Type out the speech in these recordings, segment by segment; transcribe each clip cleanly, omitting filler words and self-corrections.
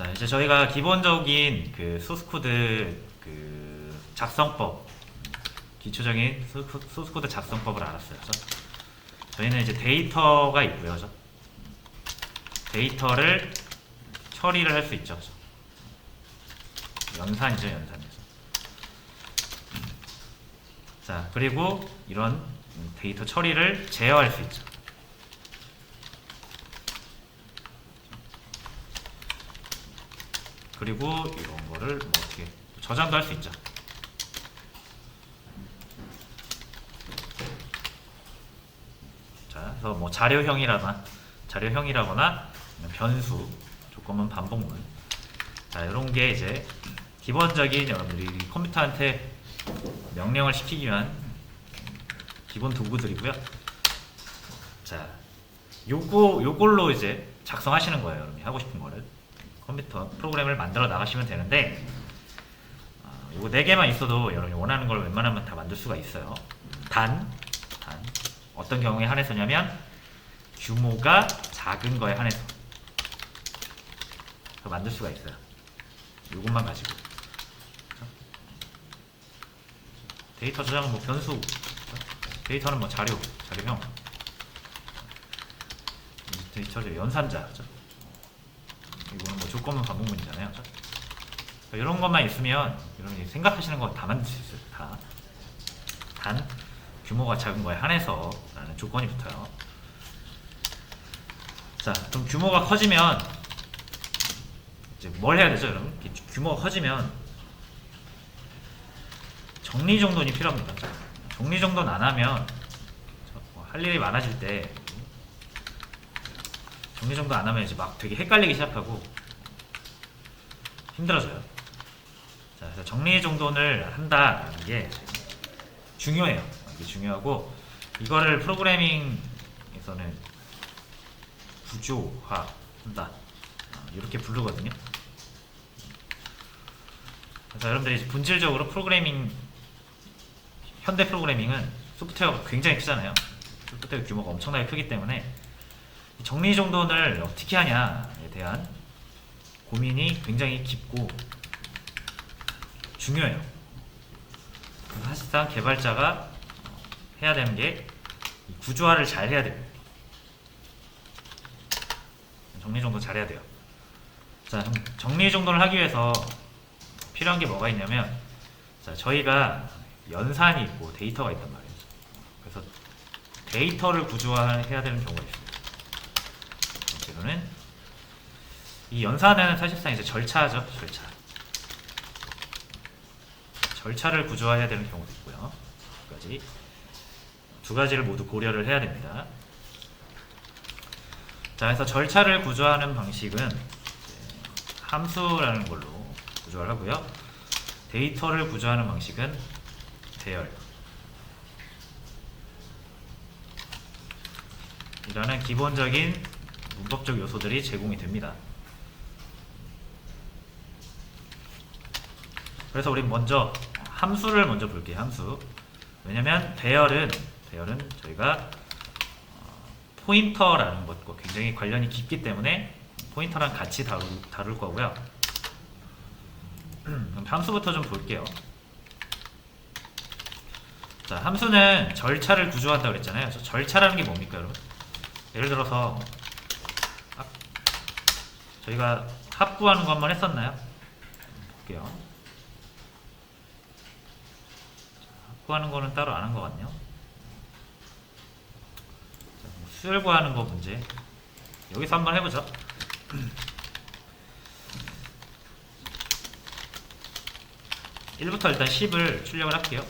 자, 이제 저희가 기본적인 그 소스코드 그 작성법, 기초적인 소스코드 작성법을 알았어요. 그죠? 저희는 이제 데이터가 있고요. 그죠? 데이터를 처리를 할 수 있죠. 그죠? 연산이죠, 연산. 자, 그리고 이런 데이터 처리를 제어할 수 있죠. 그리고 이런 거를 뭐 어떻게 저장도 할 수 있죠. 자, 그래서 뭐 자료형이라거나 변수, 조건문, 반복문. 자, 이런 게 이제 기본적인 여러분들이 컴퓨터한테 명령을 시키기 위한 기본 도구들이고요. 자, 요걸로 이제 작성하시는 거예요. 여러분이 하고 싶은 거를. 컴퓨터 프로그램을 만들어 나가시면 되는데, 요거 4개만 있어도 여러분이 원하는 걸 웬만하면 다 만들 수가 있어요. 단 어떤 경우에 한해서냐면 규모가 작은 거에 한해서 만들 수가 있어요. 요것만 가지고. 데이터 저장은 뭐 변수, 데이터는 뭐 자료형, 데이터 연산자, 그죠? 이거는 뭐 조건문 반복문이잖아요, 그죠? 이런 것만 있으면 여러분이 생각하시는 거 다 만들 수 있어요. 다. 단 규모가 작은 거에 한해서라는 조건이 붙어요. 자, 그럼 규모가 커지면 이제 뭘 해야 되죠, 여러분? 규모가 커지면 정리정돈이 필요합니다. 정리정돈 안 하면 할 일이 많아질 때 정리정돈 안 하면 이제 막 되게 헷갈리기 시작하고 힘들어져요. 자, 그래서 정리정돈을 한다라는 게 중요해요. 이게 중요하고, 이거를 프로그래밍에서는 구조화한다 이렇게 부르거든요. 그래서 여러분들이 본질적으로 현대 프로그래밍은 소프트웨어가 굉장히 크잖아요. 소프트웨어 규모가 엄청나게 크기 때문에 정리정돈을 어떻게 하냐에 대한 고민이 굉장히 깊고 중요해요. 사실상 개발자가 해야 되는 게 구조화를 잘 해야 돼요. 정리정돈 잘 해야 돼요. 자, 정리정돈을 하기 위해서 필요한 게 뭐가 있냐면, 자, 저희가 연산이 있고 데이터가 있단 말이에요. 그래서 데이터를 구조화해야 되는 경우가 있습니다. 번째로는 이 연산은 사실상 이제 절차죠. 절차를 구조화해야 되는 경우도 있고요. 두 가지를 모두 고려를 해야 됩니다. 자, 그래서 절차를 구조하는 방식은 함수라는 걸로 구조를 하고요. 데이터를 구조하는 방식은 배열. 이라는 기본적인 문법적 요소들이 제공이 됩니다. 그래서 우리 먼저 함수를 먼저 볼게요. 함수. 왜냐면 배열은 저희가 포인터라는 것과 굉장히 관련이 깊기 때문에 포인터랑 같이 다룰 거고요. 그럼 함수부터 좀 볼게요. 자, 함수는 절차를 구조한다고 그랬잖아요. 그래서 절차라는 게 뭡니까, 여러분? 예를 들어서 저희가 합구하는 거 한번 했었나요? 볼게요. 합구하는 거는 따로 안 한 것 같네요. 수열 구하는 거 문제 여기서 한번 해보죠. 1부터 일단 10을 출력을 할게요.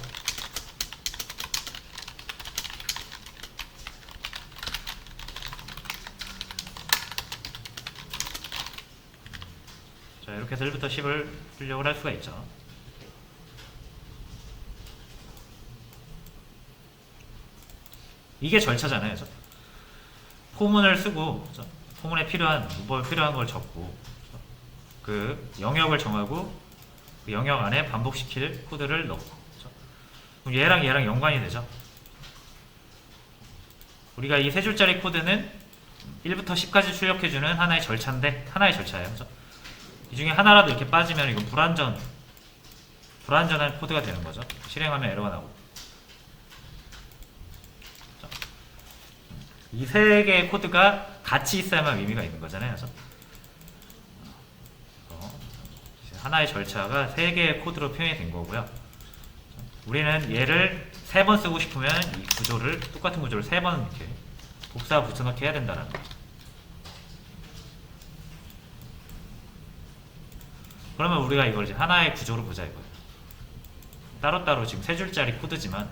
자, 이렇게 해서 1부터 10을 출력을 할 수가 있죠. 이게 절차잖아요. 그죠? 포문을 쓰고, 그죠? 포문에 필요한 걸 적고, 그죠? 그 영역을 정하고 그 영역 안에 반복시킬 코드를 넣고, 그죠? 그럼 얘랑 연관이 되죠. 우리가 이 3줄짜리 코드는 1부터 10까지 출력해주는 하나의 절차인데, 하나의 절차예요. 그죠? 이 중에 하나라도 이렇게 빠지면 이건 불완전한 코드가 되는 거죠. 실행하면 에러가 나오고. 이 세 개의 코드가 같이 있어야만 의미가 있는 거잖아요. 그래서 하나의 절차가 세 개의 코드로 표현이 된 거고요. 우리는 얘를 3번 쓰고 싶으면 이 구조를, 똑같은 구조를 3번 이렇게 복사 붙여넣기 해야 된다는 거죠. 그러면 우리가 이걸 이제 하나의 구조로 보자 이거예요. 따로따로 지금 3줄짜리 코드지만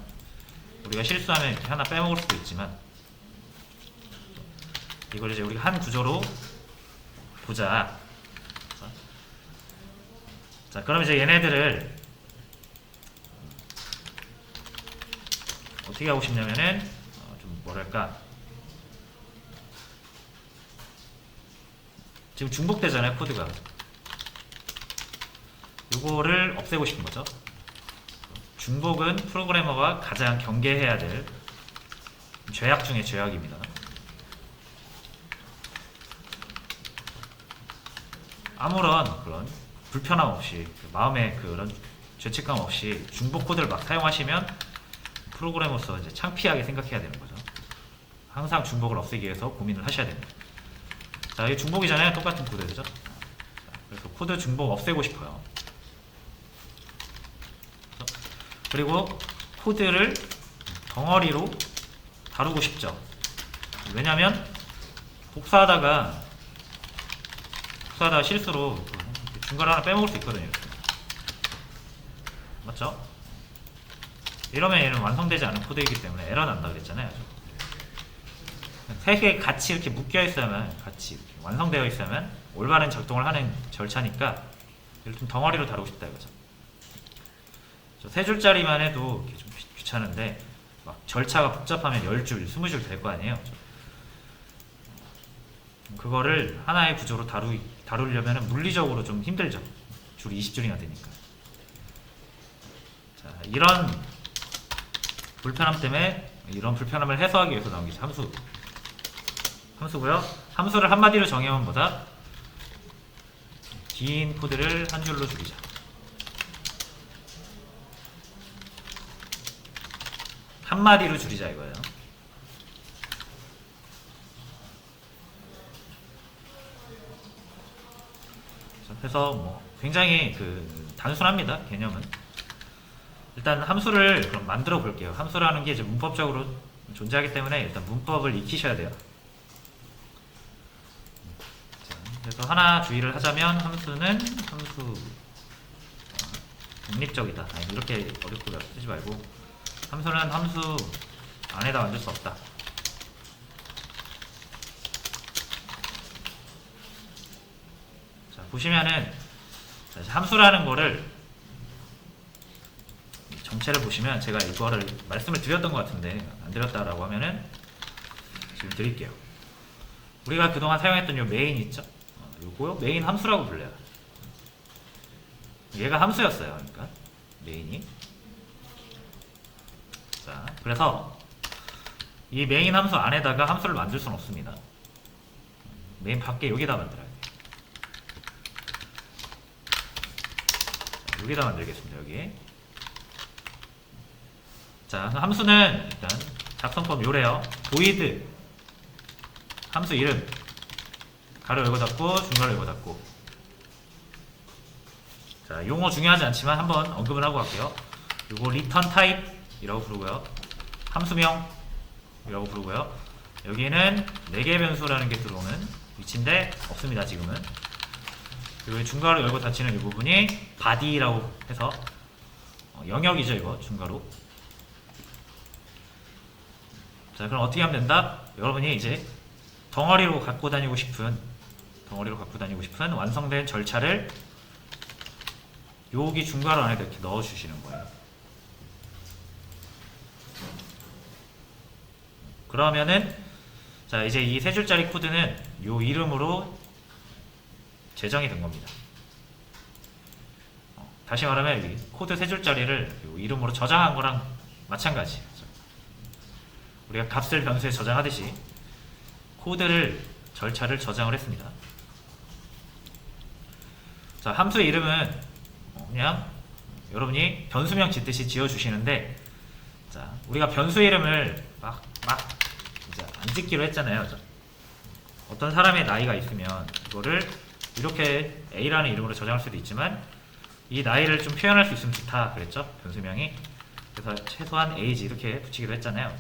우리가 실수하면 이렇게 하나 빼먹을 수도 있지만 이걸 이제 우리가 한 구조로 보자. 자, 그럼 이제 얘네들을 어떻게 하고 싶냐면은 좀 뭐랄까, 지금 중복되잖아요 코드가. 요거를 없애고 싶은 거죠. 중복은 프로그래머가 가장 경계해야 될 죄악 중의 죄악입니다. 아무런 그런 불편함 없이, 마음에 그런 죄책감 없이 중복 코드를 막 사용하시면 프로그래머로서 이제 창피하게 생각해야 되는 거죠. 항상 중복을 없애기 위해서 고민을 하셔야 됩니다. 자, 이게 중복이잖아요. 똑같은 코드죠. 그래서 코드 중복 없애고 싶어요. 그리고 코드를 덩어리로 다루고 싶죠. 왜냐면 복사하다가 실수로 중간에 하나 빼먹을 수 있거든요. 맞죠? 이러면 얘는 완성되지 않은 코드이기 때문에 에러 난다 그랬잖아요. 세 개 같이 이렇게 묶여 있어야만, 같이 이렇게 완성되어 있어야만 올바른 작동을 하는 절차니까 이를 좀 덩어리로 다루고 싶다 이거죠. 3줄짜리만 해도 좀 귀찮은데 막 절차가 복잡하면 10줄, 20줄 될 거 아니에요. 그거를 하나의 구조로 다루려면 물리적으로 좀 힘들죠. 줄 20줄이나 되니까. 자, 이런 불편함 때문에, 이런 불편함을 해소하기 위해서 나온 게 함수고요. 함수를 한마디로 정의하면 보다 긴 코드를 한 줄로 줄이자. 한마디로 줄이자 이거예요. 그래서 뭐 굉장히 단순합니다. 개념은. 일단 함수를 그럼 만들어 볼게요. 함수라는 게 이제 문법적으로 존재하기 때문에 일단 문법을 익히셔야 돼요. 자, 그래서 하나 주의를 하자면 함수는 독립적이다. 아니, 이렇게 어렵게 쓰지 말고 함수는 함수 안에다 만들 수 없다. 자, 보시면은 함수라는 거를 정체를 보시면, 제가 이거를 말씀을 드렸던 것 같은데 안 드렸다라고 하면은 지금 드릴게요. 우리가 그동안 사용했던 요 메인 있죠? 요거요 메인 함수라고 불려요. 얘가 함수였어요. 그러니까 메인이. 자, 그래서 이 메인 함수 안에다가 함수를 만들 수는 없습니다. 메인 밖에 여기다 만들어야 돼요. 자, 여기다 만들겠습니다. 여기. 자, 함수는 일단 작성법 요래요. void 함수 이름 가로 열고 닫고 중괄호 열고 닫고. 자, 용어 중요하지 않지만 한번 언급을 하고 갈게요. 요거 return type 이라고 부르고요. 함수명 이라고 부르고요. 여기는 4개의 변수라는 게 들어오는 위치인데 없습니다 지금은. 그리고 중괄호 열고 닫히는 이 부분이 body라고 해서 영역이죠 이거 중괄호. 자, 그럼 어떻게 하면 된다? 여러분이 이제 덩어리로 갖고 다니고 싶은 완성된 절차를 여기 중괄호 안에 이렇게 넣어 주시는 거예요. 그러면은 자, 이제 이 3줄짜리 코드는 요 이름으로 제정이 된 겁니다. 다시 말하면 이 코드 3줄짜리를 요 이름으로 저장한 거랑 마찬가지. 우리가 값을 변수에 저장하듯이 코드를, 절차를 저장을 했습니다. 자, 함수의 이름은 그냥 여러분이 변수명 짓듯이 지어주시는데, 자, 우리가 변수 이름을 막 이제 안 짓기로 했잖아요. 어떤 사람의 나이가 있으면 이거를 이렇게 A라는 이름으로 저장할 수도 있지만 이 나이를 좀 표현할 수 있으면 좋다 그랬죠, 변수명이. 그래서 최소한 age 이렇게 붙이기로 했잖아요.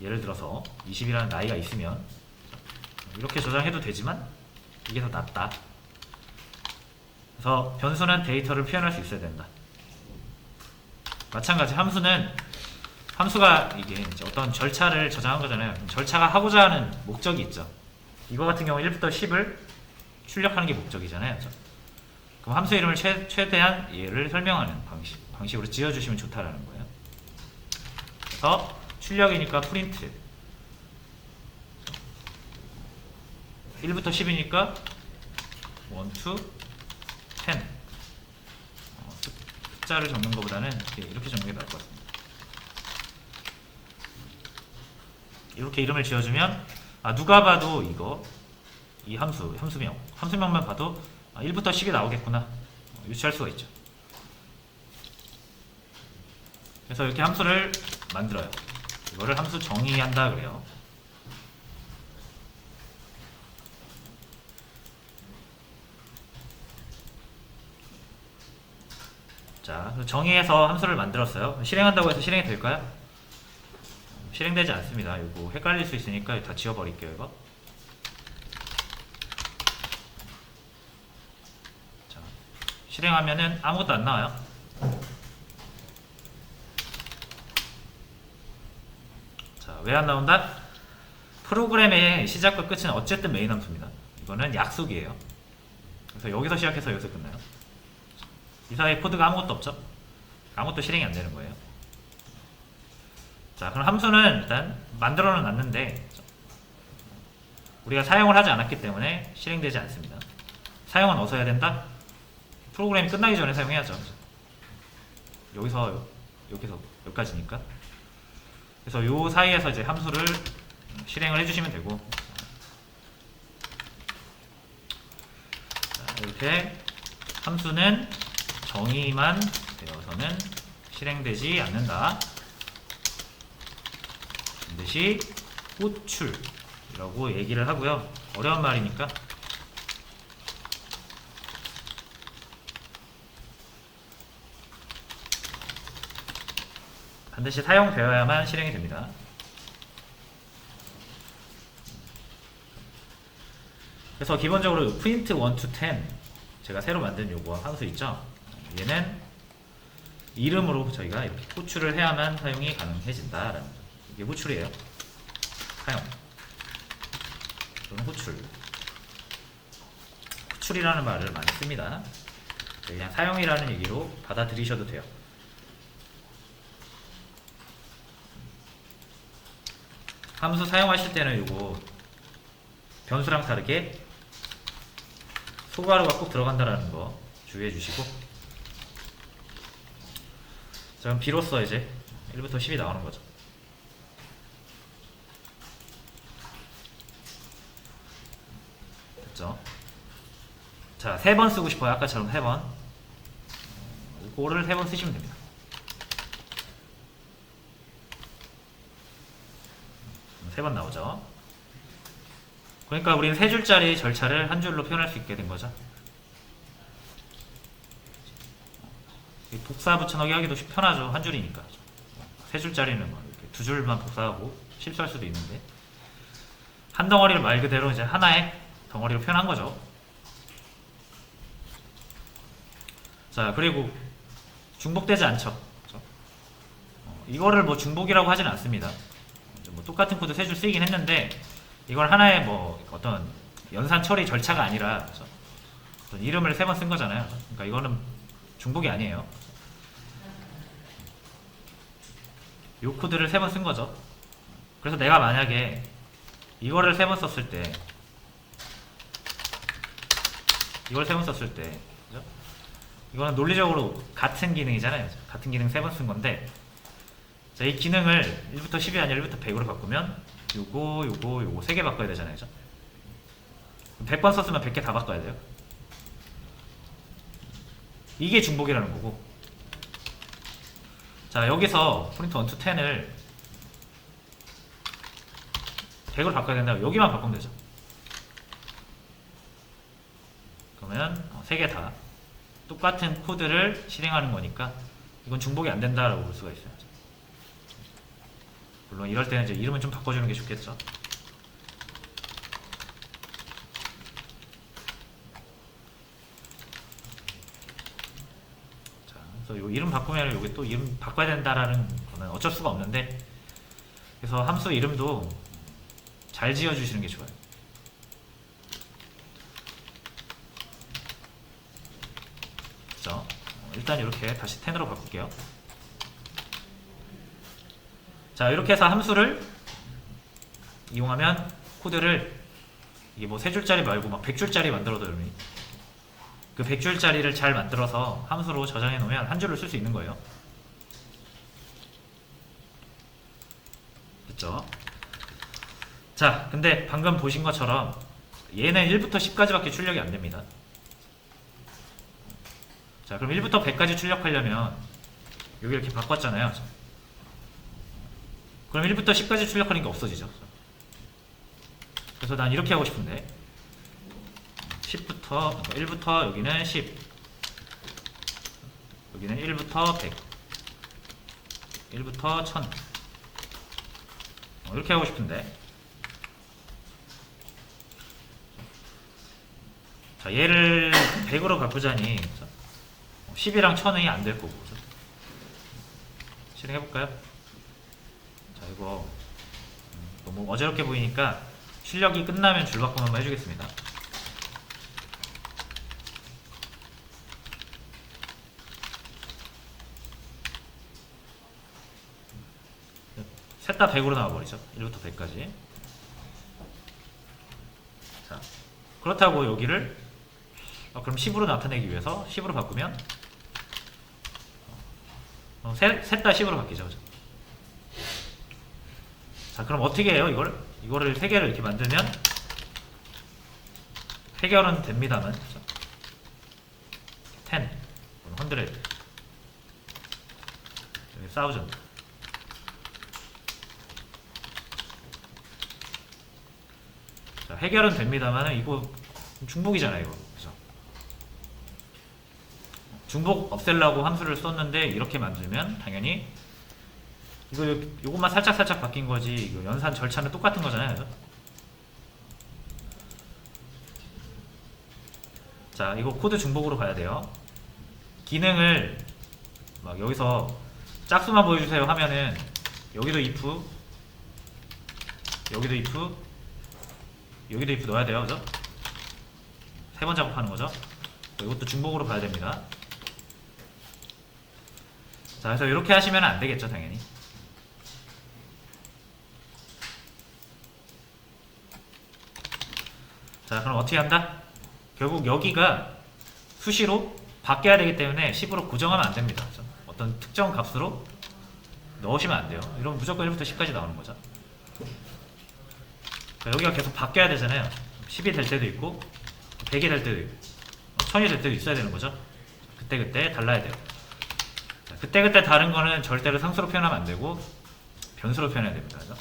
예를 들어서 20이라는 나이가 있으면 이렇게 저장해도 되지만 이게 더 낫다. 그래서 변수는 데이터를 표현할 수 있어야 된다. 마찬가지 함수가 이게 이제 어떤 절차를 저장한 거잖아요. 절차가 하고자 하는 목적이 있죠. 이거 같은 경우 1부터 10을 출력하는 게 목적이잖아요. 그럼 함수 이름을 최대한 얘를 설명하는 방식으로 지어주시면 좋다라는 거예요. 그래서 출력이니까 프린트 1부터 10이니까 1, 2, 10 숫자를 적는 것보다는 이렇게 적는 게 나을 것 같습니다. 이렇게 이름을 지어주면 누가 봐도 이 함수명만 봐도 1부터 10이 나오겠구나 유추할 수가 있죠. 그래서 이렇게 함수를 만들어요. 이거를 함수 정의한다 그래요. 자, 정의해서 함수를 만들었어요. 실행한다고 해서 실행이 될까요? 실행되지 않습니다. 이거 헷갈릴 수 있으니까 다 지워버릴게요. 이거. 자, 실행하면은 아무것도 안 나와요. 자, 왜 안 나온다? 프로그램의 시작과 끝은 어쨌든 메인 함수입니다. 이거는 약속이에요. 그래서 여기서 시작해서 여기서 끝나요. 이 사이에 코드가 아무것도 없죠? 아무것도 실행이 안 되는 거예요. 자, 그럼 함수는 일단 만들어 놨는데 우리가 사용을 하지 않았기 때문에 실행되지 않습니다. 사용은 어디서 해야 된다? 프로그램이 끝나기 전에 사용해야죠. 여기서 여기까지니까. 그래서 요 사이에서 이제 함수를 실행을 해주시면 되고, 자, 이렇게 함수는 정의만 되어서는 실행되지 않는다. 반드시 호출이라고 얘기를 하고요. 어려운 말이니까 반드시 사용되어야만 실행이 됩니다. 그래서 기본적으로 print 1 to 10 제가 새로 만든 요거 함수 있죠? 얘는 이름으로 저희가 이렇게 호출을 해야만 사용이 가능해진다라는 거죠. 이게 호출이에요. 사용 또는 호출. 호출이라는 말을 많이 씁니다. 그냥 사용이라는 얘기로 받아들이셔도 돼요. 함수 사용하실 때는 요거 변수랑 다르게 소괄호가 꼭 들어간다라는 거 주의해 주시고, 자, 그럼 비로소 이제 1부터 10이 나오는 거죠. 됐죠? 자, 3번 쓰고 싶어요. 아까처럼 3번. 이거를 3번 쓰시면 됩니다. 세 번 나오죠. 그러니까 우리는 3줄짜리 절차를 한 줄로 표현할 수 있게 된 거죠. 복사 붙여넣기 하기도 편하죠. 한 줄이니까. 3줄짜리는 뭐 이렇게 2줄만 복사하고 실수할 수도 있는데, 한 덩어리를 말 그대로 이제 하나의 덩어리로 표현한 거죠. 자, 그리고 중복되지 않죠. 그렇죠? 이거를 뭐 중복이라고 하진 않습니다. 뭐 똑같은 코드 3줄 쓰이긴 했는데, 이걸 하나의 뭐 어떤 연산 처리 절차가 아니라, 그렇죠? 어떤 이름을 3번 쓴 거잖아요. 그러니까 이거는 중복이 아니에요. 이 코드를 3번 쓴 거죠. 그래서 내가 만약에 이거를 3번 썼을 때, 그죠? 이거는 논리적으로 같은 기능이잖아요. 같은 기능 3번 쓴 건데, 자, 이 기능을 1부터 10이 아니라 1부터 100으로 바꾸면 요거 3개 바꿔야 되잖아요. 그죠? 100번 썼으면 100개 다 바꿔야 돼요. 이게 중복이라는 거고. 자, 여기서 프린트 1 to 10을 100으로 바꿔야 된다고 여기만 바꾸면 되죠. 그러면 3개 다 똑같은 코드를 실행하는 거니까 이건 중복이 안 된다라고 볼 수가 있어요. 물론 이럴 때는 이제 이름은 좀 바꿔주는 게 좋겠죠. 자, 그래서 요 이름 바꾸면 여기 또 이름 바꿔야 된다라는 거는 어쩔 수가 없는데, 그래서 함수 이름도 잘 지어주시는 게 좋아요. 그렇죠? 일단 이렇게 다시 10으로 바꿀게요. 자, 이렇게 해서 함수를 이용하면 코드를 이게 뭐 3줄짜리 말고 막 100줄짜리 만들어도 여러분이 그 100줄짜리를 잘 만들어서 함수로 저장해 놓으면 한 줄을 쓸 수 있는 거예요. 됐죠? 자, 근데 방금 보신 것처럼 얘는 1부터 10까지밖에 출력이 안 됩니다. 자, 그럼 1부터 100까지 출력하려면 여기 이렇게 바꿨잖아요. 그럼 1부터 10까지 출력하는 게 없어지죠. 그래서 난 이렇게 하고 싶은데 10부터 1부터 여기는 10, 여기는 1부터 100, 1부터 1000 이렇게 하고 싶은데, 자, 얘를 100으로 바꾸자니 10이랑 1000이 안 될 거고. 실행해볼까요? 자, 이거 너무 어지럽게 보이니까 출력이 끝나면 줄바꿈 한번 해주겠습니다. 셋 다 100으로 나와버리죠. 1부터 100까지. 자, 그렇다고 여기를 그럼 10으로 나타내기 위해서 10으로 바꾸면 셋 다 10으로 바뀌죠. 그죠? 자, 그럼 어떻게 해요? 이거를 3개를 이렇게 만들면 해결은 됩니다만, 그죠? 10, 100, 사우전드. 자, 해결은 됩니다만 이거 중복이잖아요. 이거. 그죠? 중복 없애려고 함수를 썼는데 이렇게 만들면 당연히 요것만 살짝 바뀐 거지, 이거 연산 절차는 똑같은 거잖아요. 그죠? 자, 이거 코드 중복으로 가야 돼요. 기능을 막 여기서 짝수만 보여주세요 하면은 여기도 if, 여기도 if, 여기도 if 넣어야 돼요. 그죠? 3번 작업하는 거죠. 이것도 중복으로 가야 됩니다. 자, 그래서 이렇게 하시면 안 되겠죠, 당연히. 자, 그럼 어떻게 한다? 결국 여기가 수시로 바뀌어야 되기 때문에 10으로 고정하면 안 됩니다. 그죠? 어떤 특정 값으로 넣으시면 안 돼요. 이러면 무조건 1부터 10까지 나오는 거죠. 자, 여기가 계속 바뀌어야 되잖아요. 10이 될 때도 있고 100이 될 때도 있고 1000이 될 때도 있어야 되는 거죠. 그때그때 달라야 돼요. 자, 그때그때 다른 거는 절대로 상수로 표현하면 안 되고 변수로 표현해야 됩니다. 그죠?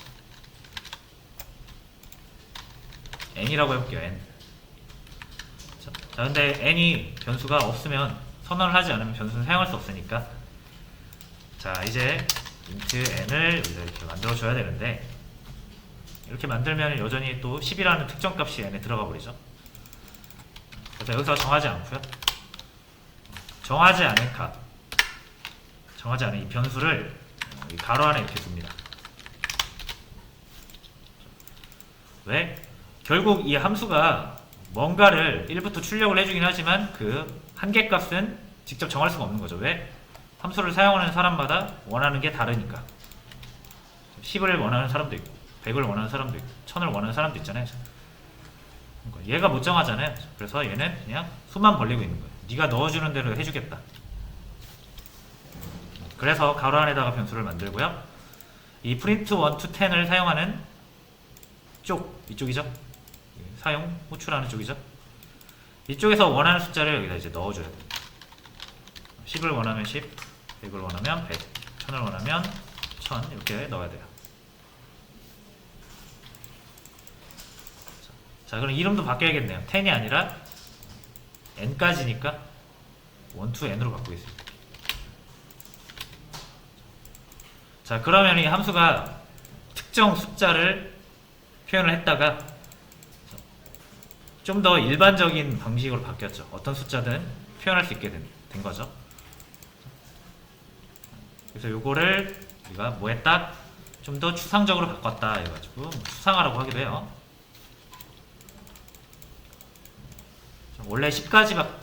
n이라고 해볼게요. n. 자, 근데 n이 변수가 없으면, 선언을 하지 않으면 변수는 사용할 수 없으니까, 자, 이제 int n을 이렇게 만들어 줘야 되는데, 이렇게 만들면 여전히 또 10이라는 특정 값이 n에 들어가 버리죠. 그래서 여기서 정하지 않고요, 정하지 않은 값, 정하지 않은 이 변수를 이 가로 안에 이렇게 둡니다. 왜? 결국 이 함수가 뭔가를 1부터 출력을 해주긴 하지만 그 한계값은 직접 정할 수가 없는 거죠. 왜? 함수를 사용하는 사람마다 원하는 게 다르니까. 10을 원하는 사람도 있고 100을 원하는 사람도 있고 1000을 원하는 사람도 있잖아요. 그러니까 얘가 못 정하잖아요. 그래서 얘는 그냥 수만 벌리고 있는 거예요. 네가 넣어주는 대로 해주겠다. 그래서 가로 안에다가 변수를 만들고요. 이 print 1 to 10을 사용하는 이쪽이죠. 사용, 호출하는 쪽이죠. 이쪽에서 원하는 숫자를 여기다 이제 넣어줘야 돼요. 10을 원하면 10, 100을 원하면 100, 1000을 원하면 1000 이렇게 넣어야 돼요. 자, 그럼 이름도 바뀌어야겠네요. 10이 아니라 n까지니까 1 to n으로 바꾸겠습니다. 자, 그러면 이 함수가 특정 숫자를 표현을 했다가 좀 더 일반적인 방식으로 바뀌었죠. 어떤 숫자든 표현할 수 있게 된 거죠. 그래서 요거를 우리가 뭐 했다? 좀 더 추상적으로 바꿨다 해가지고 추상화라고 하기도 해요. 원래 10까지만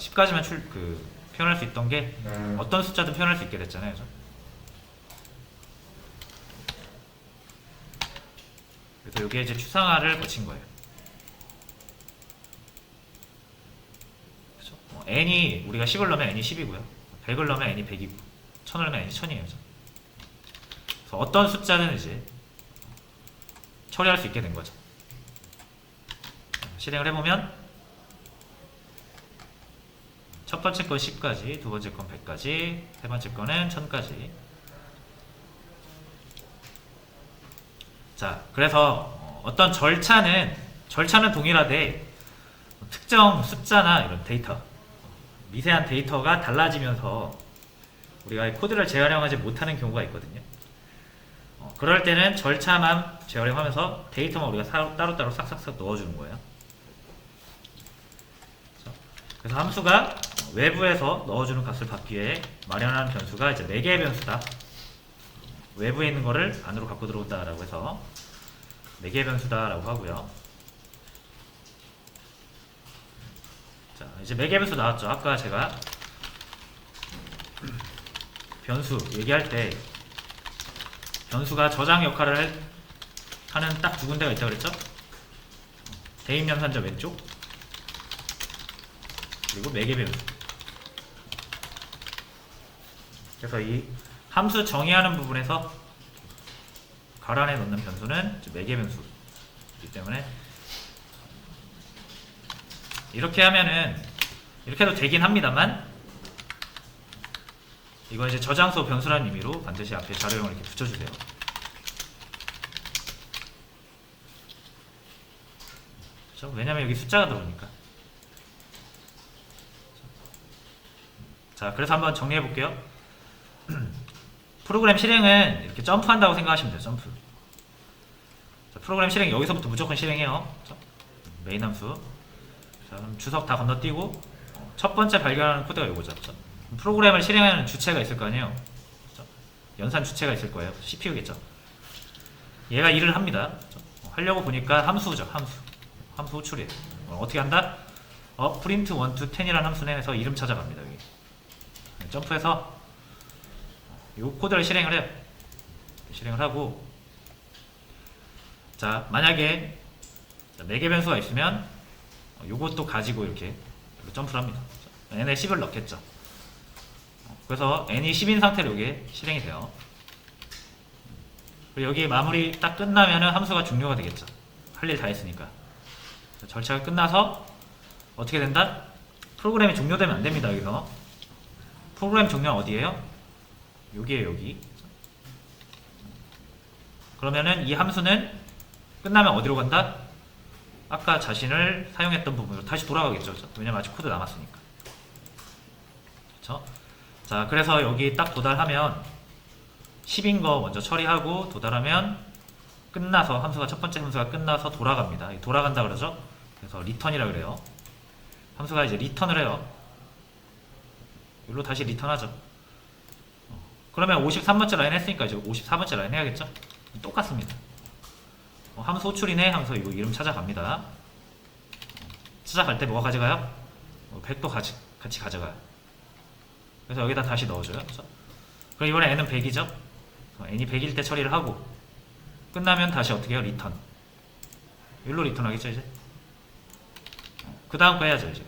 표현할 수 있던 게 어떤 숫자든 표현할 수 있게 됐잖아요. 그래서 이게 이제 추상화를 거친 거예요. 그렇죠? n이 우리가 10을 넣으면 n이 10이고요. 100을 넣으면 n이 100이고 1000을 넣으면 n이 1000이에요. 그래서 어떤 숫자는 이제 처리할 수 있게 된 거죠. 실행을 해보면 첫 번째 건 10까지, 두 번째 건 100까지, 세 번째 거는 1000까지. 자, 그래서 어떤 절차는 동일하되 특정 숫자나 이런 데이터, 미세한 데이터가 달라지면서 우리가 코드를 재활용하지 못하는 경우가 있거든요. 그럴 때는 절차만 재활용하면서 데이터만 우리가 따로따로 싹싹싹 넣어주는 거예요. 그래서 함수가 외부에서 넣어주는 값을 받기 위해 마련하는 변수가 이제 4개의 변수다. 외부에 있는 거를 안으로 갖고 들어온다라고 해서 4개의 변수다라고 하고요. 자, 이제 4개의 변수 나왔죠. 아까 제가 변수 얘기할 때 변수가 저장 역할을 하는 딱 2군데가 있다고 그랬죠? 대입연산자 왼쪽 그리고 4개 변수. 그래서 이 함수 정의하는 부분에서 괄 안에 넣는 변수는 4개 변수이기 때문에 이렇게 하면은 이렇게 해도 되긴 합니다만 이거 이제 저장소 변수라는 의미로 반드시 앞에 자료형을 이렇게 붙여주세요. 그렇죠? 왜냐면 여기 숫자가 들어오니까. 자, 그래서 한번 정리해 볼게요. 프로그램 실행은 이렇게 점프한다고 생각하시면 돼요. 점프. 자, 프로그램 실행 여기서부터 무조건 실행해요. 그렇죠? 메인 함수. 자, 그럼 주석 다 건너뛰고 첫 번째 발견하는 코드가 이거죠. 그렇죠? 프로그램을 실행하는 주체가 있을 거 아니에요. 그렇죠? 연산 주체가 있을 거예요. CPU겠죠. 얘가 일을 합니다. 그렇죠? 하려고 보니까 함수죠. 함수 호출이에요. 어떻게 한다? print 1 to 10이라는 함수 내에서 이름 찾아갑니다. 여기. 점프해서 이 코드를 실행을 해요. 실행을 하고 자, 만약에 4개 변수가 있으면 요것도 가지고 이렇게 점프를 합니다. n에 10을 넣겠죠. 그래서 n이 10인 상태로 이게 실행이 돼요. 그리고 여기 마무리 딱 끝나면은 함수가 종료가 되겠죠. 할 일 다 했으니까. 절차가 끝나서 어떻게 된다? 프로그램이 종료되면 안 됩니다. 여기서 프로그램 종료는 어디예요? 여기에요. 여기. 그러면은 이 함수는 끝나면 어디로 간다? 아까 자신을 사용했던 부분으로 다시 돌아가겠죠. 왜냐면 아직 코드 남았으니까. 그렇죠? 자, 그래서 여기 딱 도달하면 10인 거 먼저 처리하고 도달하면 끝나서 함수가 첫 번째 함수가 끝나서 돌아갑니다. 돌아간다 그러죠? 그래서 리턴이라 그래요. 함수가 이제 리턴을 해요. 여기로 다시 리턴하죠. 그러면 53번째 라인 했으니까 이제 54번째 라인 해야겠죠? 똑같습니다. 함수 호출이네 하면서 이거 이름 찾아갑니다. 찾아갈 때 뭐가 가져가요? 100도 같이 가져가요. 그래서 여기다 다시 넣어줘요. 그렇죠? 그럼 이번에 n은 100이죠? n이 100일 때 처리를 하고 끝나면 다시 어떻게 해요? 리턴. 여기로 리턴하겠죠 이제? 그 다음 거 해야죠 이제.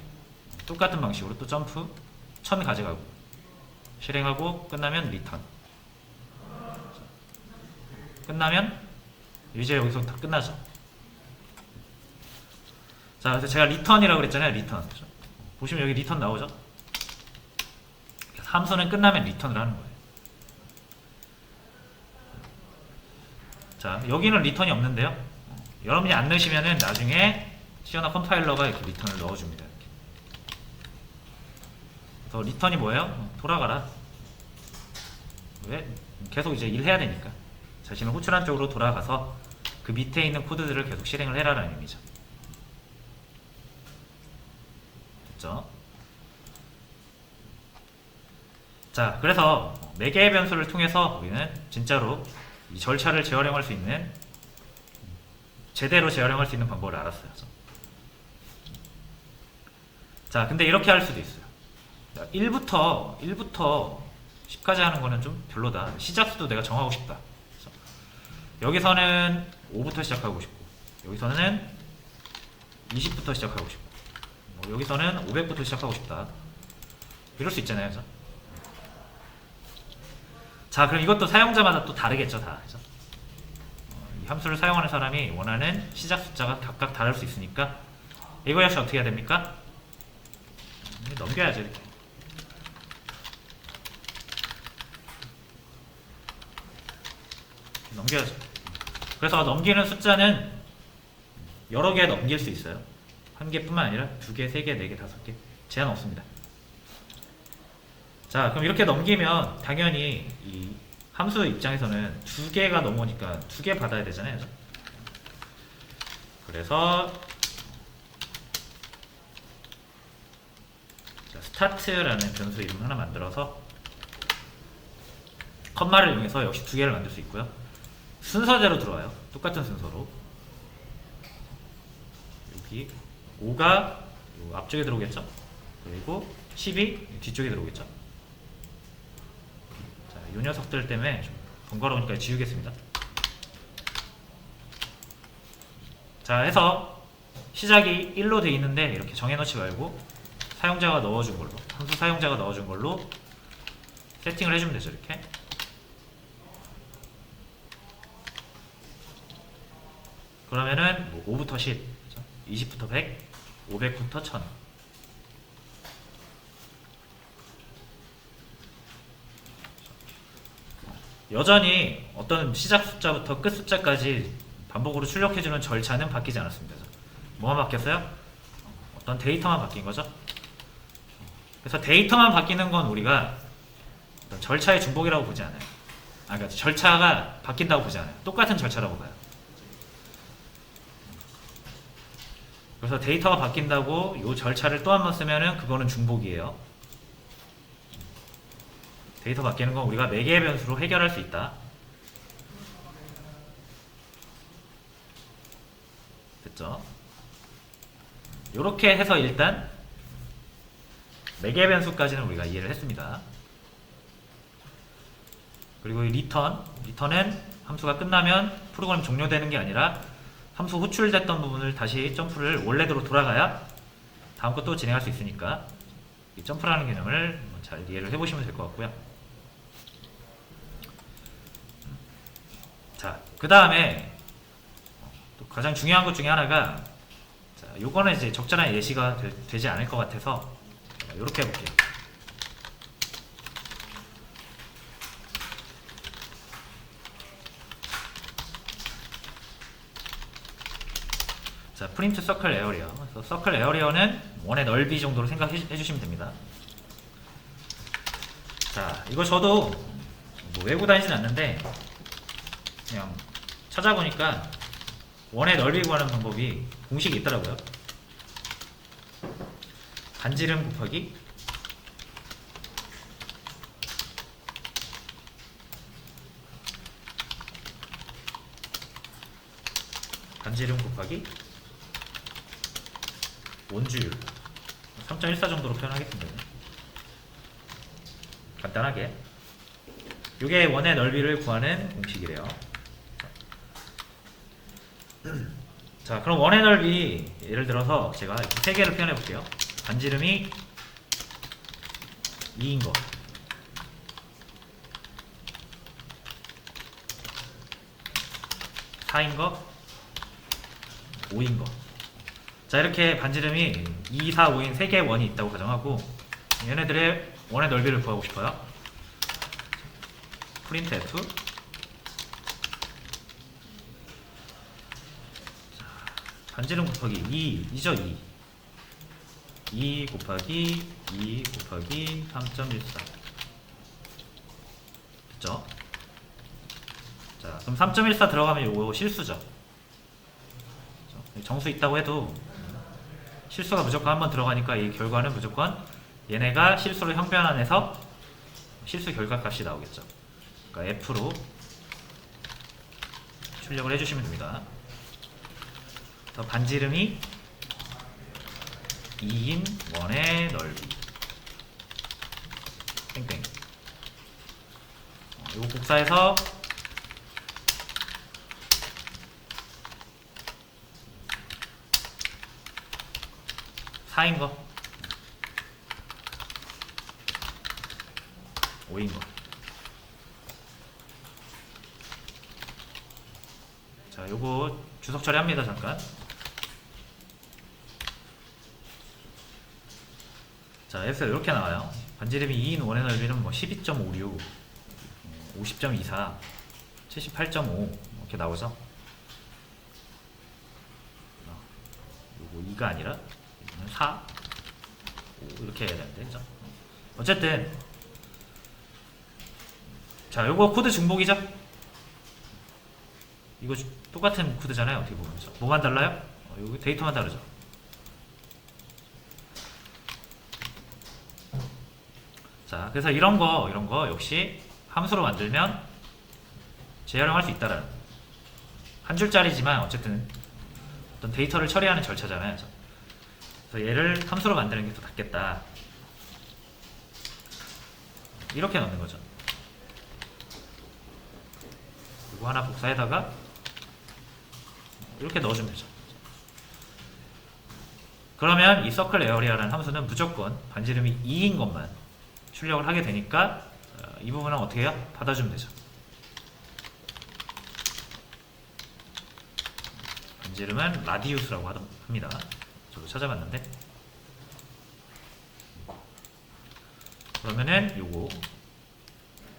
똑같은 방식으로 또 점프 1000 가져가고 실행하고 끝나면 리턴. 끝나면 이제 여기서 다 끝나죠. 자, 그래서 제가 리턴이라고 그랬잖아요. 리턴. 보시면 여기 리턴 나오죠? 함수는 끝나면 리턴을 하는 거예요. 자, 여기는 리턴이 없는데요. 여러분이 안 넣으시면은 나중에 시어나 컴파일러가 이렇게 리턴을 넣어줍니다. 이렇게. 그래서 리턴이 뭐예요? 돌아가라. 왜? 계속 이제 일해야 되니까. 자신을 호출한 쪽으로 돌아가서 그 밑에 있는 코드들을 계속 실행을 해라라는 의미죠. 됐죠? 자, 그래서 4개의 변수를 통해서 우리는 진짜로 이 절차를 재활용할 수 있는, 제대로 재활용할 수 있는 방법을 알았어요. 자, 근데 이렇게 할 수도 있어요. 1부터 10까지 하는 거는 좀 별로다. 시작수도 내가 정하고 싶다. 여기서는 5부터 시작하고 싶고, 여기서는 20부터 시작하고 싶고, 여기서는 500부터 시작하고 싶다. 이럴 수 있잖아요. 그죠? 자, 그럼 이것도 사용자마다 또 다르겠죠, 다. 그죠? 이 함수를 사용하는 사람이 원하는 시작 숫자가 각각 다를 수 있으니까 이거 역시 어떻게 해야 됩니까? 넘겨야죠, 이렇게. 넘겨야죠. 그래서 넘기는 숫자는 여러 개 넘길 수 있어요. 한 개뿐만 아니라 2개, 3개, 4개, 5개 제한 없습니다. 자, 그럼 이렇게 넘기면 당연히 이 함수 입장에서는 2개가 넘으니까 2개 받아야 되잖아요. 그래서 스타트라는 변수 이름 하나 만들어서 컴마를 이용해서 역시 2개를 만들 수 있고요. 순서대로 들어와요. 똑같은 순서로. 여기 5가 앞쪽에 들어오겠죠. 그리고 10이 뒤쪽에 들어오겠죠. 자, 이 녀석들 때문에 좀 번거로우니까 지우겠습니다. 자, 해서 시작이 1로 돼 있는데 이렇게 정해놓지 말고 사용자가 넣어준 걸로, 함수 사용자가 넣어준 걸로 세팅을 해주면 되죠. 이렇게. 그러면은 5부터 10, 20부터 100, 500부터 1000. 여전히 어떤 시작 숫자부터 끝 숫자까지 반복으로 출력해주는 절차는 바뀌지 않았습니다. 뭐만 바뀌었어요? 어떤 데이터만 바뀐 거죠. 그래서 데이터만 바뀌는 건 우리가 절차의 중복이라고 보지 않아요. 그러니까 절차가 바뀐다고 보지 않아요. 똑같은 절차라고 봐요. 그래서 데이터가 바뀐다고 이 절차를 또 한 번 쓰면은 그거는 중복이에요. 데이터 바뀌는 건 우리가 4개의 변수로 해결할 수 있다. 됐죠? 이렇게 해서 일단 4개의 변수까지는 우리가 이해를 했습니다. 그리고 이 리턴은 함수가 끝나면 프로그램이 종료되는 게 아니라 함수 호출됐던 부분을 다시 점프를 원래대로 돌아가야 다음 것도 진행할 수 있으니까 이 점프라는 개념을 잘 이해를 해보시면 될 것 같고요. 자, 그 다음에 또 가장 중요한 것 중에 하나가, 자, 요거는 이제 적절한 예시가 되지 않을 것 같아서 이렇게 해볼게요. 자, 프린트 서클 에어리어. 그래서 서클 에어리어는 원의 넓이 정도로 생각해 주시면 됩니다. 자, 이거 저도 뭐 외고 다니진 않는데 그냥 찾아보니까 원의 넓이 구하는 방법이 공식이 있더라고요. 반지름 곱하기 원주율 3.14 정도로 표현하겠습니다. 간단하게 이게 원의 넓이를 구하는 공식이래요. 자, 그럼 원의 넓이 예를 들어서 제가 이렇게 3개를 표현해 볼게요. 반지름이 2인 거, 4인 거, 5인 거. 자, 이렇게 반지름이 2, 4, 5인 3개의 원이 있다고 가정하고 얘네들의 원의 넓이를 구하고 싶어요. 프린트 F. 자, 반지름 곱하기 2이죠. 2 곱하기 2 곱하기 3.14 됐죠? 자, 그럼 3.14 들어가면 요거 실수죠. 정수 있다고 해도 실수가 무조건 한번 들어가니까 이 결과는 무조건 얘네가 실수로 형변환해서 실수 결과값이 나오겠죠. 그러니까 F로 출력을 해주시면 됩니다. 그래서 반지름이 2인 원의 넓이 땡땡. 이거 복사해서 사인 거, 5인 거. 자, 요거 주석 처리합니다. 잠깐. 자, F가 이렇게 나와요. 반지름이 2인 원의 넓이는 뭐 12.56, 50.24, 78.5 이렇게 나오죠. 요거 2가 아니라 4, 5 이렇게 해야 되는데, 그죠? 어쨌든 자, 요거 코드 중복이죠? 이거 똑같은 코드잖아요. 어떻게 보면. 뭐만 달라요? 여기 데이터만 다르죠. 자, 그래서 이런 거 역시 함수로 만들면 재활용할 수 있다라는, 한 줄짜리지만 어쨌든 어떤 데이터를 처리하는 절차잖아요. 그래서 얘를 함수로 만드는 게 더 낫겠다. 이렇게 넣는 거죠. 이거 하나 복사에다가 이렇게 넣어주면 되죠. 그러면 이 서클 에어리아라는 함수는 무조건 반지름이 2인 것만 출력을 하게 되니까 이 부분은 어떻게 해요? 받아주면 되죠. 반지름은 라디우스라고 합니다. 저도 찾아봤는데. 그러면은 요거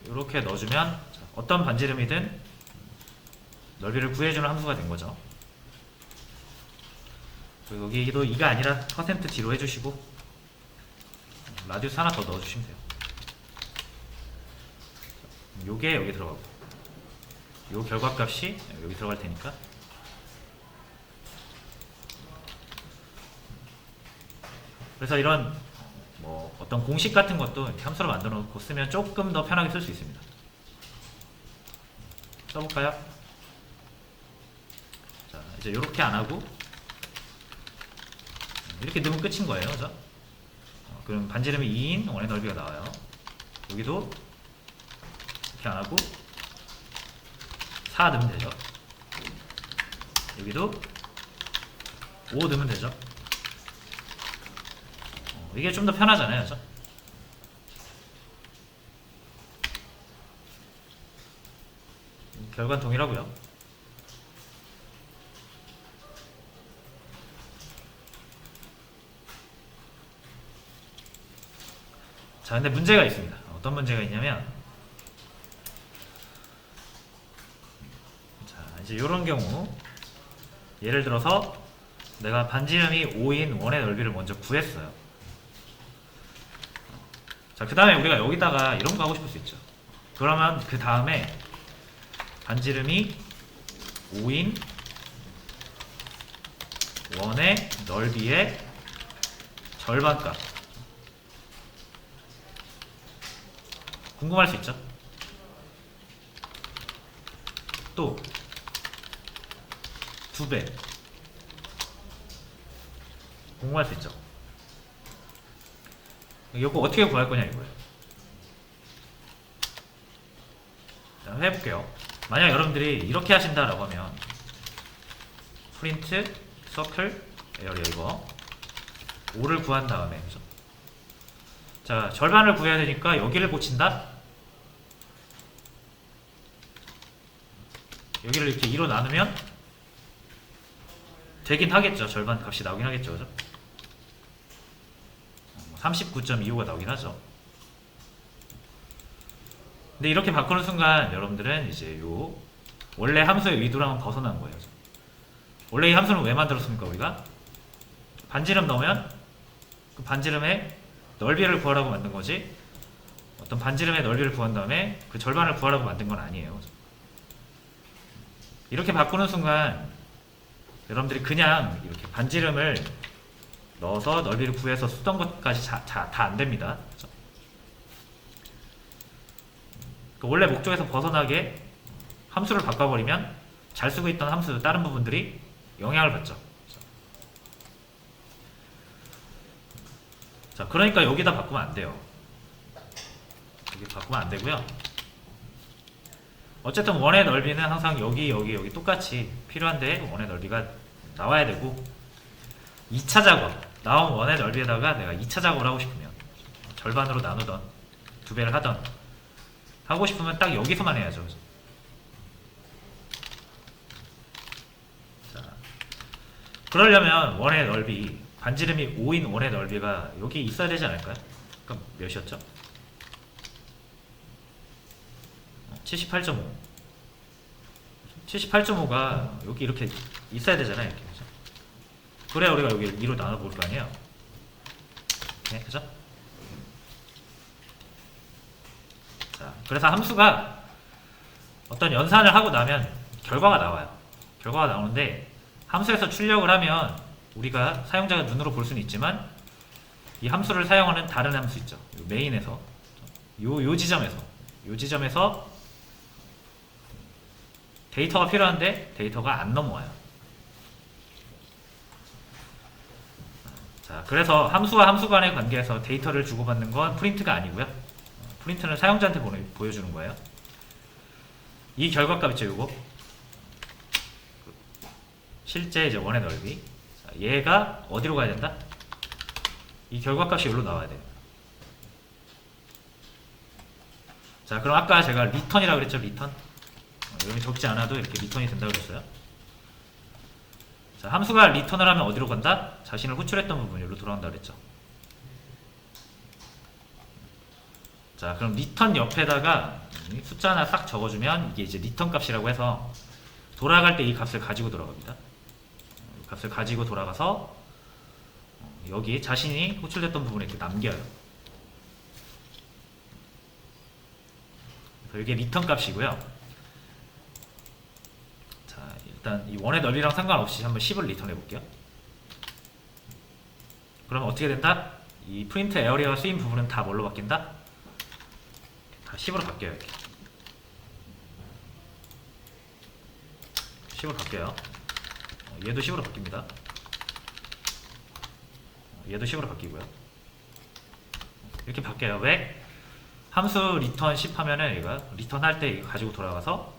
요렇게 넣어주면 어떤 반지름이든 넓이를 구해주는 함수가 된 거죠. 그리고 여기도 2가 아니라 %D로 해주시고 라디우스 하나 더 넣어주시면 돼요. 요게 여기 들어가고 요 결과값이 여기 들어갈 테니까. 그래서 이런 뭐 어떤 공식 같은 것도 이렇게 함수로 만들어 놓고 쓰면 조금 더 편하게 쓸 수 있습니다. 써볼까요? 자, 이제 이렇게 안 하고 이렇게 넣으면 끝인 거예요. 그죠? 그럼 반지름이 2인 원의 넓이가 나와요. 여기도 이렇게 안 하고 4 넣으면 되죠. 여기도 5 넣으면 되죠. 이게 좀 더 편하잖아요. 그죠? 결과는 동일하고요. 자, 근데 문제가 있습니다. 어떤 문제가 있냐면, 자, 이제 이런 경우 예를 들어서 내가 반지름이 5인 원의 넓이를 먼저 구했어요. 자, 그 다음에 우리가 여기다가 이런 거 하고 싶을 수 있죠. 그러면 그 다음에 반지름이 5인 원의 넓이의 절반값 궁금할 수 있죠. 또 2배 궁금할 수 있죠. 이거 어떻게 구할 거냐 이거예요. 자, 해볼게요. 만약 여러분들이 이렇게 하신다라고 하면 프린트 서클 에어리어 이거 5를 구한 다음에, 그죠? 자, 절반을 구해야 되니까 여기를 고친다. 여기를 이렇게 2로 나누면 되긴 하겠죠. 절반 값이 나오긴 하겠죠. 그죠? 39.25가 나오긴 하죠. 근데 이렇게 바꾸는 순간 여러분들은 이제 요 원래 함수의 의도랑은 벗어난 거예요. 원래 이 함수는 왜 만들었습니까? 우리가 반지름 넣으면 그 반지름의 넓이를 구하라고 만든 거지, 어떤 반지름의 넓이를 구한 다음에 그 절반을 구하라고 만든 건 아니에요. 이렇게 바꾸는 순간 여러분들이 그냥 이렇게 반지름을 넣어서 넓이를 구해서 쓰던 것까지 다 안 됩니다. 그 원래 목적에서 벗어나게 함수를 바꿔버리면 잘 쓰고 있던 함수 다른 부분들이 영향을 받죠. 자, 그러니까 여기다 바꾸면 안 돼요. 여기 바꾸면 안 되고요. 어쨌든 원의 넓이는 항상 여기 똑같이 필요한데 원의 넓이가 나와야 되고, 2차 작업 나온 원의 넓이에다가 내가 2차 작업을 하고 싶으면 절반으로 나누던 2배를 하던 하고 싶으면 딱 여기서만 해야죠. 자, 그러려면 원의 넓이 반지름이 5인 원의 넓이가 여기 있어야 되지 않을까요? 그럼 몇이었죠? 78.5. 78.5가 여기 이렇게 있어야 되잖아요. 이렇게. 그죠? 그래야 우리가 여기 2로 나눠볼 거 아니에요? 네, 그죠? 자, 그래서 함수가 어떤 연산을 하고 나면 결과가 나와요. 결과가 나오는데 함수에서 출력을 하면 우리가 사용자가 눈으로 볼 수는 있지만 이 함수를 사용하는 다른 함수 있죠. 메인에서 요 지점에서 데이터가 필요한데 데이터가 안 넘어와요. 자, 그래서 함수와 함수 간의 관계에서 데이터를 주고받는 건 프린트가 아니고요. 프린트는 사용자한테 보여주는 거예요. 이 결과값 있죠, 요거. 실제 이제 원의 넓이. 자, 얘가 어디로 가야 된다? 이 결과값이 여기로 나와야 돼요. 자, 그럼 아까 제가 리턴이라고 그랬죠, 리턴. 여기 적지 않아도 이렇게 리턴이 된다고 그랬어요. 자, 함수가 리턴을 하면 어디로 간다? 자신을 호출했던 부분 여기로 돌아간다 그랬죠. 자, 그럼 리턴 옆에다가 숫자 하나 싹 적어주면 이게 이제 리턴 값이라고 해서 돌아갈 때 이 값을 가지고 돌아갑니다. 이 값을 가지고 돌아가서 여기 자신이 호출됐던 부분에 이렇게 남겨요. 그래서 이게 리턴 값이고요. 자, 일단 이 원의 넓이랑 상관없이 한번 10을 리턴해 볼게요. 그러면 어떻게 된다? 이 프린트 에어리어가 쓰인 부분은 다 뭘로 바뀐다? 다 10으로 바뀌어요. 이렇게 10으로 바뀌어요. 얘도 10으로 바뀝니다. 얘도 10으로 바뀌고요. 이렇게 바뀌어요. 왜? 함수 리턴 10 하면은 얘가 리턴 할 때 가지고 돌아가서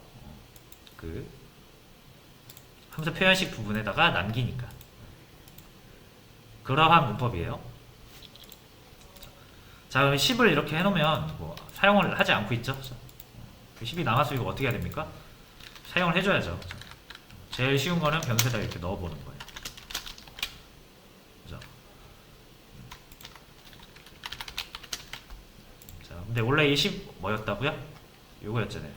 그 함수 표현식 부분에다가 남기니까. 그러한 문법이에요. 자, 그럼 10을 이렇게 해놓으면 뭐 사용을 하지 않고 있죠. 10이 남았으면 이거 어떻게 해야 됩니까? 사용을 해줘야죠. 제일 쉬운 거는 변수에다 이렇게 넣어보는 거예요. 그죠? 자, 근데 원래 이 10 뭐였다고요? 요거였잖아요.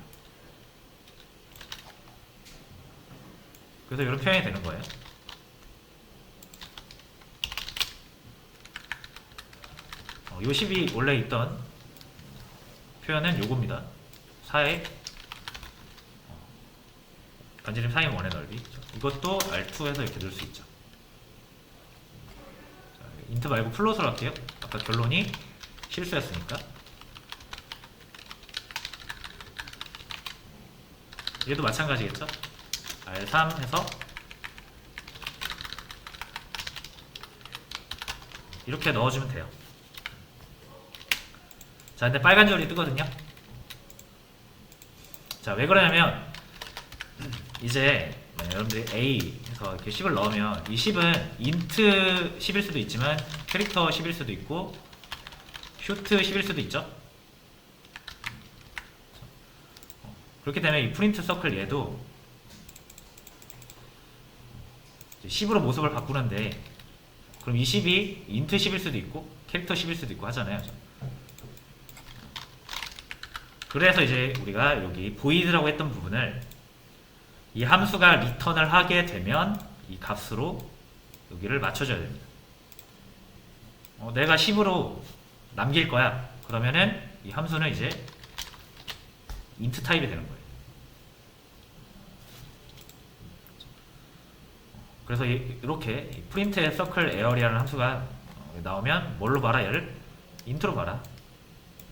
그래서 이런 표현이 되는 거예요. 요 10이 원래 있던 표현은 요겁니다. 4의 반지름 4의 원의 넓이. 이것도 R2에서 이렇게 넣을 수 있죠. 자, 인트 말고 플롯으로 할게요. 아까 결론이 실수였으니까. 얘도 마찬가지겠죠. R3 해서 이렇게 넣어주면 돼요. 자, 근데 빨간 줄이 뜨거든요. 자, 왜 그러냐면 이제 여러분들이 A에서 이렇게 10을 넣으면 이 10은 int 10일 수도 있지만 캐릭터 10일 수도 있고 쇼트 10일 수도 있죠. 그렇기 때문에 이 프린트 서클 얘도 10으로 모습을 바꾸는데 그럼 이 10이 int 10일 수도 있고 캐릭터 10일 수도 있고 하잖아요. 그래서 이제 우리가 여기 void라고 했던 부분을 이 함수가 리턴을 하게 되면 이 값으로 여기를 맞춰줘야 됩니다. 내가 10으로 남길 거야. 그러면은 이 함수는 이제 int 타입이 되는 거예요. 그래서 이렇게 print circle area라는 함수가 나오면 뭘로 봐라? 얘를 int로 봐라.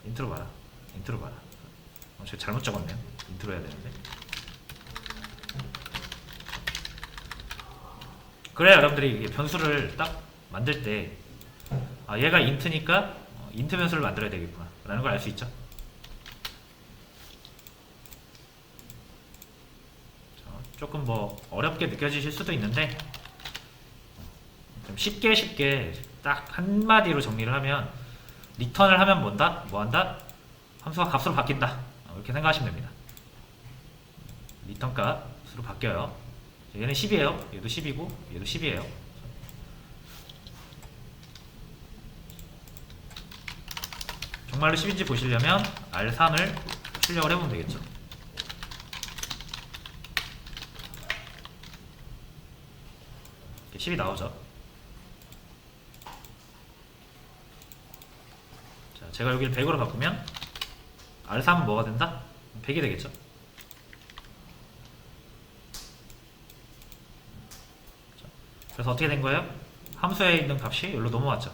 int로 봐라. int로 봐라. 제가 잘못 적었네요. int로 해야 되는데. 그래야 여러분들이 이게 변수를 딱 만들 때 얘가 int니까 int 변수를 만들어야 되겠구나 라는 걸 알 수 있죠. 조금 뭐 어렵게 느껴지실 수도 있는데 좀 쉽게 딱 한마디로 정리를 하면 리턴을 하면 뭐 한다? 함수가 값으로 바뀐다. 이렇게 생각하시면 됩니다. 리턴 값으로 바뀌어요. 얘는 10이에요. 얘도 10이고 얘도 10이에요. 정말로 10인지 보시려면 R3을 출력을 해보면 되겠죠. 이렇게 10이 나오죠. 자, 제가 여기를 100으로 바꾸면 R3은 뭐가 된다? 100이 되겠죠. 그래서 어떻게 된 거예요? 함수에 있는 값이 여기로 넘어왔죠.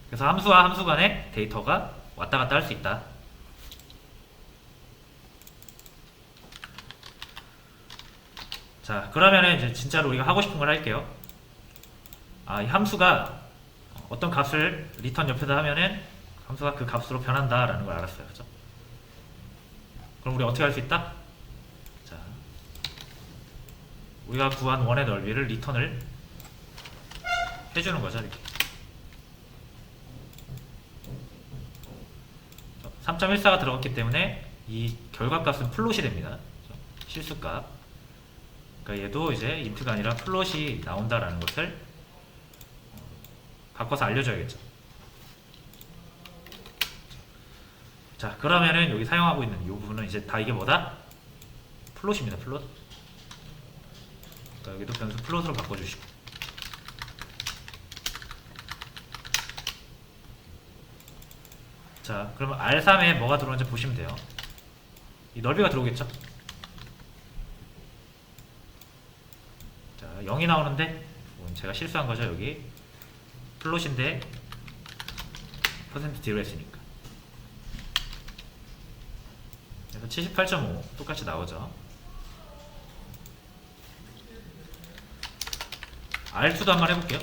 그래서 함수와 함수 간에 데이터가 왔다 갔다 할 수 있다. 자, 그러면은 이제 진짜로 우리가 하고 싶은 걸 할게요. 이 함수가 어떤 값을 리턴 옆에다 하면은 함수가 그 값으로 변한다라는 걸 알았어요. 그죠? 그럼 우리 어떻게 할 수 있다? 자, 우리가 구한 원의 넓이를 리턴을 해주는 거죠. 이렇게 3.14가 들어갔기 때문에 이 결과값은 플롯이 됩니다. 실수값. 그러니까 얘도 이제 int가 아니라 플롯이 나온다라는 것을 바꿔서 알려줘야겠죠. 자, 그러면은 여기 사용하고 있는 이 부분은 이제 다 이게 뭐다? 플롯입니다. 플롯. 그러니까 여기도 변수 플롯으로 바꿔주시고. 자, 그러면 R3에 뭐가 들어오는지 보시면 돼요. 이 넓이가 들어오겠죠? 자, 0이 나오는데 제가 실수한 거죠. 여기 플롯인데 %D로 했으니까. 그래서 78.5 똑같이 나오죠. R2도 한번 해볼게요.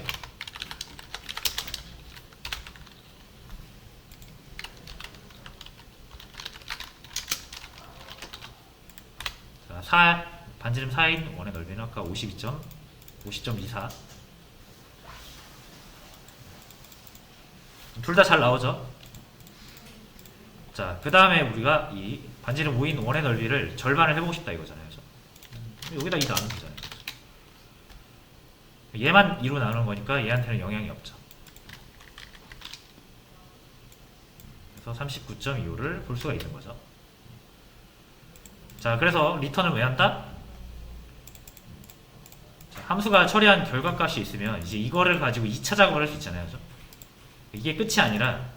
자, 4 반지름 4인 원의 넓이는 아까 50.24. 둘 다 잘 나오죠. 자, 그 다음에 우리가 이 반지름 5인 원의 넓이를 절반을 해보고 싶다 이거잖아요. 그렇죠? 여기다 2 나누면 되잖아요. 얘만 2로 나누는 거니까 얘한테는 영향이 없죠. 그래서 39.25를 볼 수가 있는 거죠. 자, 그래서 리턴을 왜 한다? 자, 함수가 처리한 결과값이 있으면 이제 이거를 가지고 2차 작업을 할 수 있잖아요. 그죠? 이게 끝이 아니라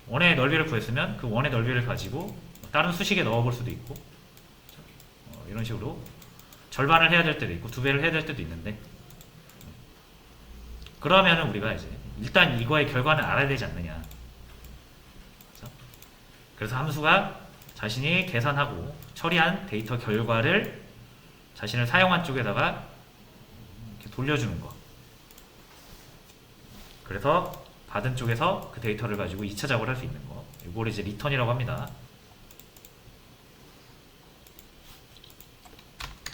원의 넓이를 구했으면 그 원의 넓이를 가지고 다른 수식에 넣어볼 수도 있고 이런 식으로 절반을 해야 될 때도 있고 2배를 해야 될 때도 있는데 그러면은 우리가 이제 일단 이거의 결과는 알아야 되지 않느냐. 그래서 함수가 자신이 계산하고 처리한 데이터 결과를 자신을 사용한 쪽에다가 이렇게 돌려주는 거. 그래서 받은 쪽에서 그 데이터를 가지고 2차 작업을 할 수 있는 거. 이걸 이제 리턴이라고 합니다.